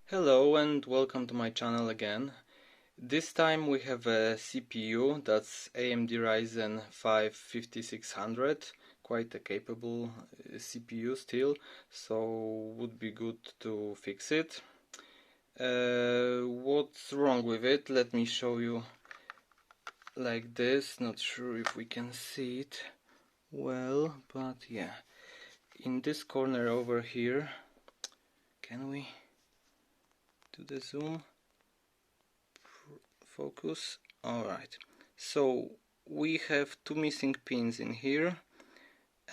Hello and welcome to my channel again. This time we have a CPU that's AMD Ryzen 5 5600, quite a capable CPU still, so would be good to fix it. What's wrong with it? Let me show you like this. Not sure if we can see it well, but yeah. In this corner over here, can we do the zoom? Focus. Alright, so we have two missing pins in here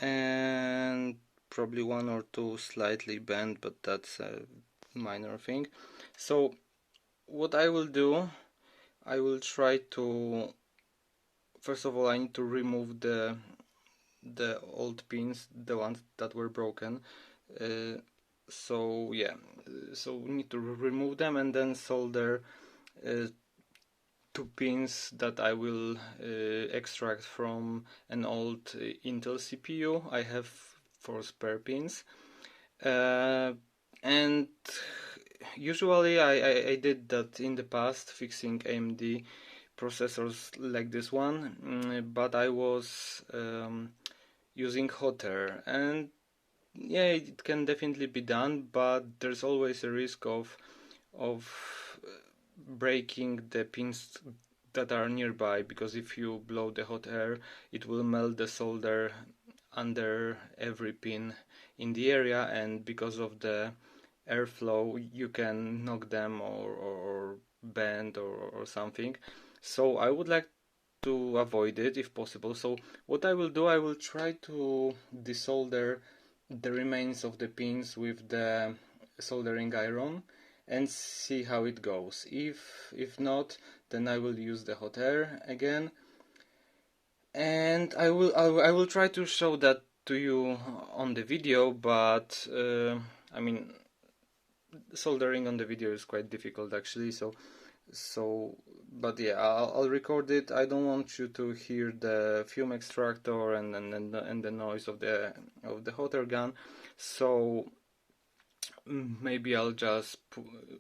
and probably one or two slightly bent, but that's a minor thing. So what I will do, I will try to, first of all I need to remove the old pins, the ones that were broken. So yeah, so we need to remove them and then solder two pins that I will extract from an old Intel CPU. I have 4 spare pins, and usually I did that in the past, fixing AMD processors like this one, but I was using hot air, and yeah, it can definitely be done, but there's always a risk of breaking the pins that are nearby, because if you blow the hot air it will melt the solder under every pin in the area, and because of the airflow you can knock them or bend or something. So I would like to avoid it if possible. So what I will do, I will try to desolder the remains of the pins with the soldering iron and see how it goes. If not, then I will use the hot air again, and I will try to show that to you on the video, but I mean, soldering on the video is quite difficult actually, so but yeah, I'll record it. I don't want you to hear the fume extractor and the noise of the hot air gun, so maybe I'll just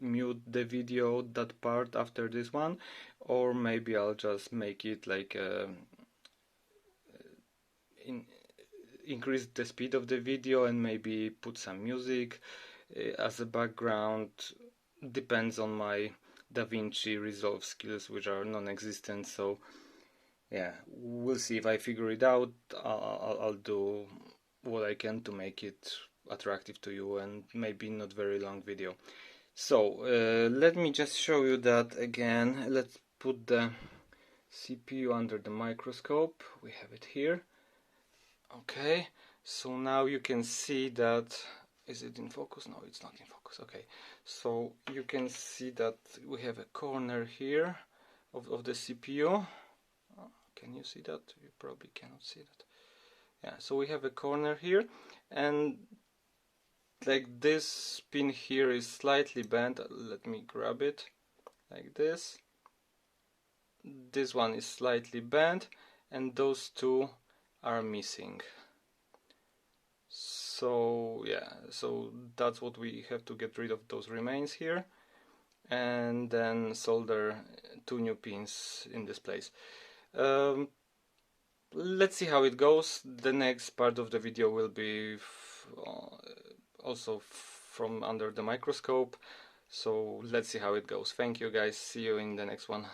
mute the video, that part, after this one, or maybe I'll just make it like increase the speed of the video and maybe put some music as a background. Depends on my DaVinci Resolve skills, which are non-existent, so yeah, we'll see. If I figure it out, I'll do what I can to make it attractive to you, and maybe not very long video. So let me just show you that again. Let's put the CPU under the microscope. We have it here. Okay, so now you can see that, is it in focus? No, it's not in focus. Okay, so you can see that we have a corner here of the CPU. Can you see that? You probably cannot see that. Yeah, so we have a corner here, and like this pin here is slightly bent. Let me grab it like this. This one is slightly bent, and those two are missing. So yeah, so that's what we have to get rid of, those remains here, and then solder two new pins in this place. Let's see how it goes. The next part of the video will be also from under the microscope, so let's see how it goes. Thank you guys, see you in the next one.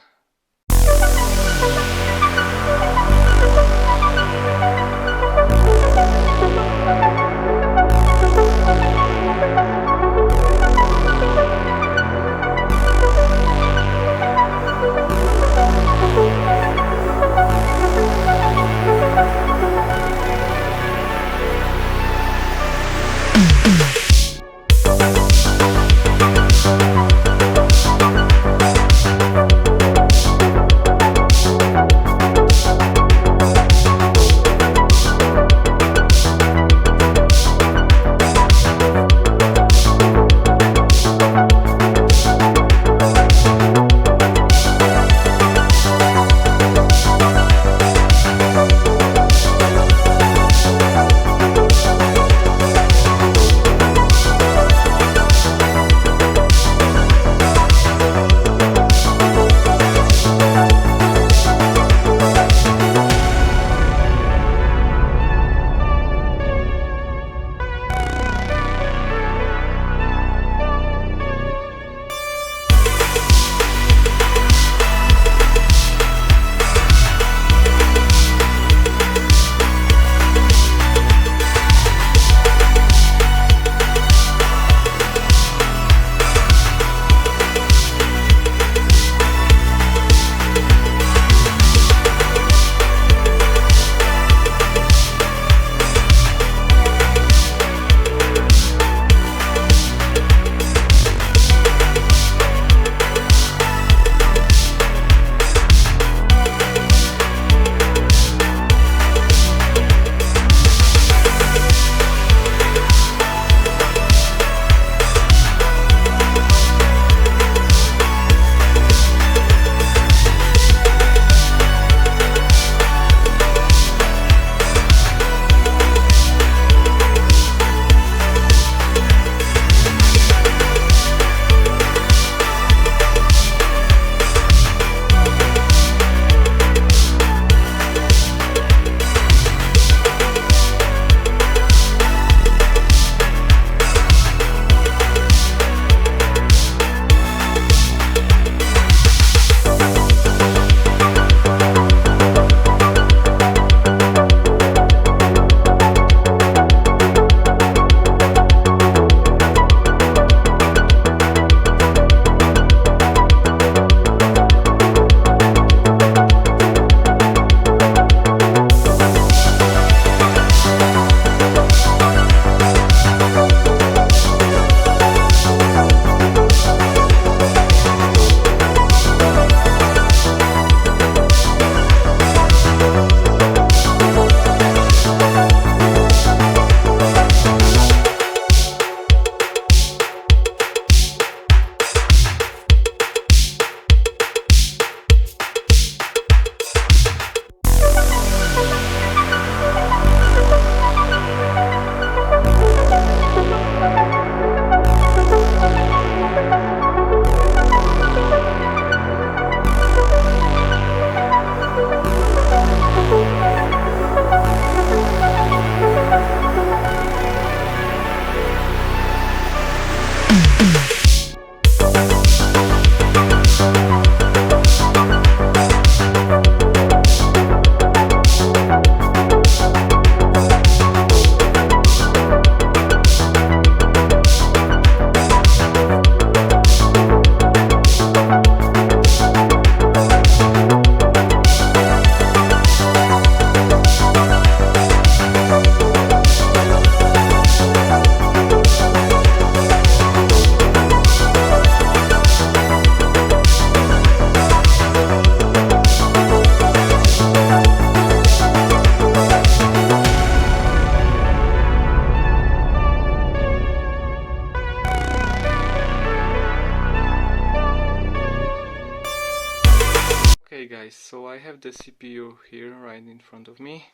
the CPU here right in front of me.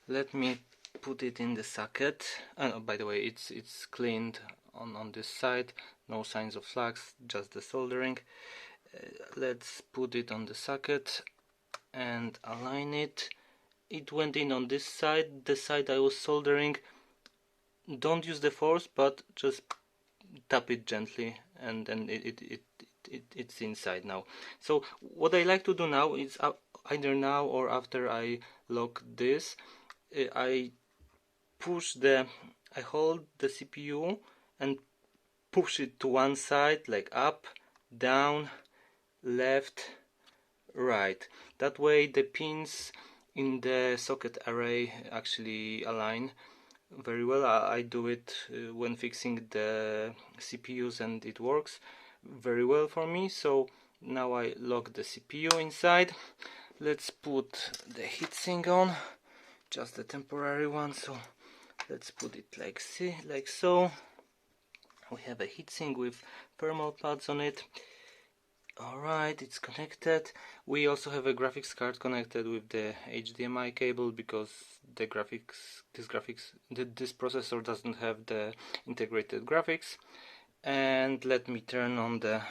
Let me put it in the socket. By the way, it's cleaned on this side, no signs of flux, just the soldering. Let's put it on the socket and align it. It went in on this side, the side I was soldering. Don't use the force, but just tap it gently, and then it's inside now. So what I like to do now is either now or after I lock this, I hold the CPU and push it to one side, like up, down, left, right. That way the pins in the socket array actually align very well. I do it when fixing the CPUs, and it works very well for me. So now I lock the CPU inside. Let's put the heatsink on, just the temporary one. So let's put it like so. We have a heatsink with thermal pads on it. Alright, it's connected. We also have a graphics card connected with the HDMI cable, because this processor doesn't have the integrated graphics. And let me turn on the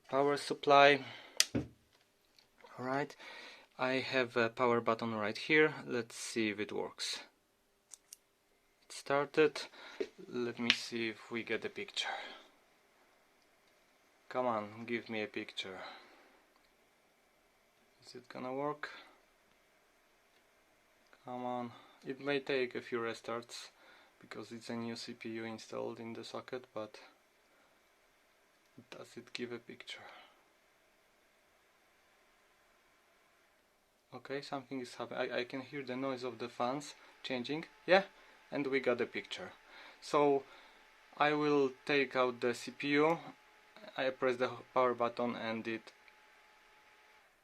power supply. Alright, I have a power button right here. Let's see if it works. It started. Let me see if we get a picture. Come on, give me a picture. Is it gonna work? Come on. It may take a few restarts because it's a new CPU installed in the socket, but does it give a picture? Okay, something is happening. I can hear the noise of the fans changing. Yeah, and we got a picture. So I will take out the CPU. I press the power button and it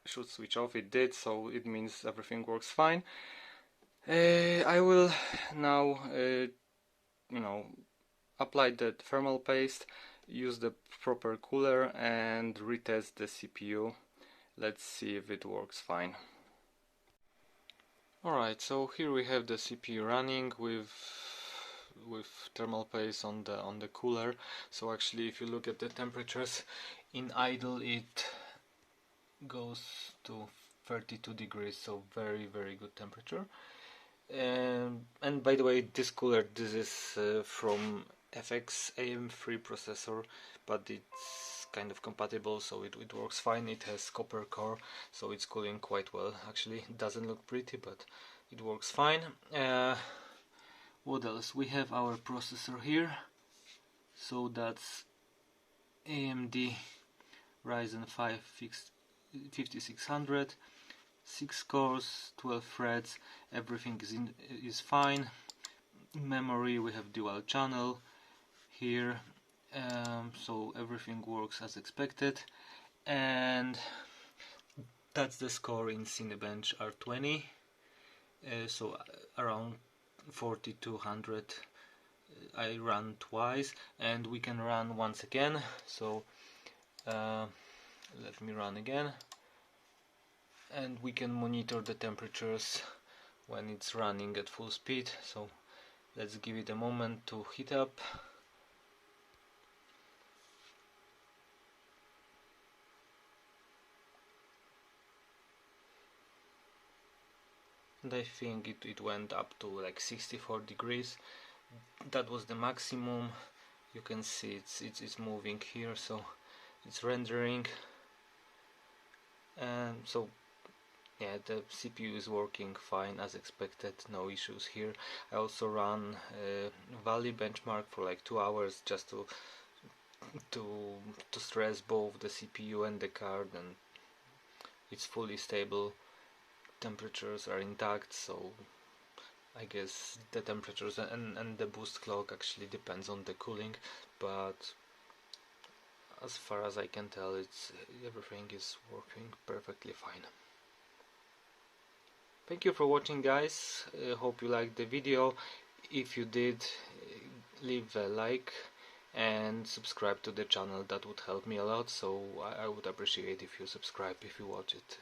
should switch off. It did, so it means everything works fine. I will now apply the thermal paste, use the proper cooler, and retest the CPU. Let's see if it works fine. Alright, so here we have the CPU running with thermal paste on the cooler. So actually, if you look at the temperatures in idle, it goes to 32 degrees, so very good temperature. And by the way, this cooler, this is from FX AM3 processor, but it's kind of compatible, so it works fine. It has copper core, so it's cooling quite well. Actually, it doesn't look pretty, but it works fine. What else? We have our processor here. So that's AMD Ryzen 5 5600, 6 cores, 12 threads. Everything is fine. Memory, we have dual channel here, so everything works as expected. And that's the score in Cinebench R20. So around 4200. I ran twice, and we can run once again. So let me run again, and we can monitor the temperatures when it's running at full speed. So let's give it a moment to heat up. And I think it went up to like 64 degrees. That was the maximum. You can see it's moving here, so it's rendering. And so yeah, the CPU is working fine as expected, no issues here. I also ran Valley benchmark for like 2 hours just to stress both the CPU and the card, and it's fully stable. Temperatures are intact, so I guess the temperatures and the boost clock actually depends on the cooling, but as far as I can tell, everything is working perfectly fine. Thank you for watching, guys. Hope you liked the video. If you did, leave a like and subscribe to the channel. That would help me a lot, so I would appreciate if you subscribe if you watch it.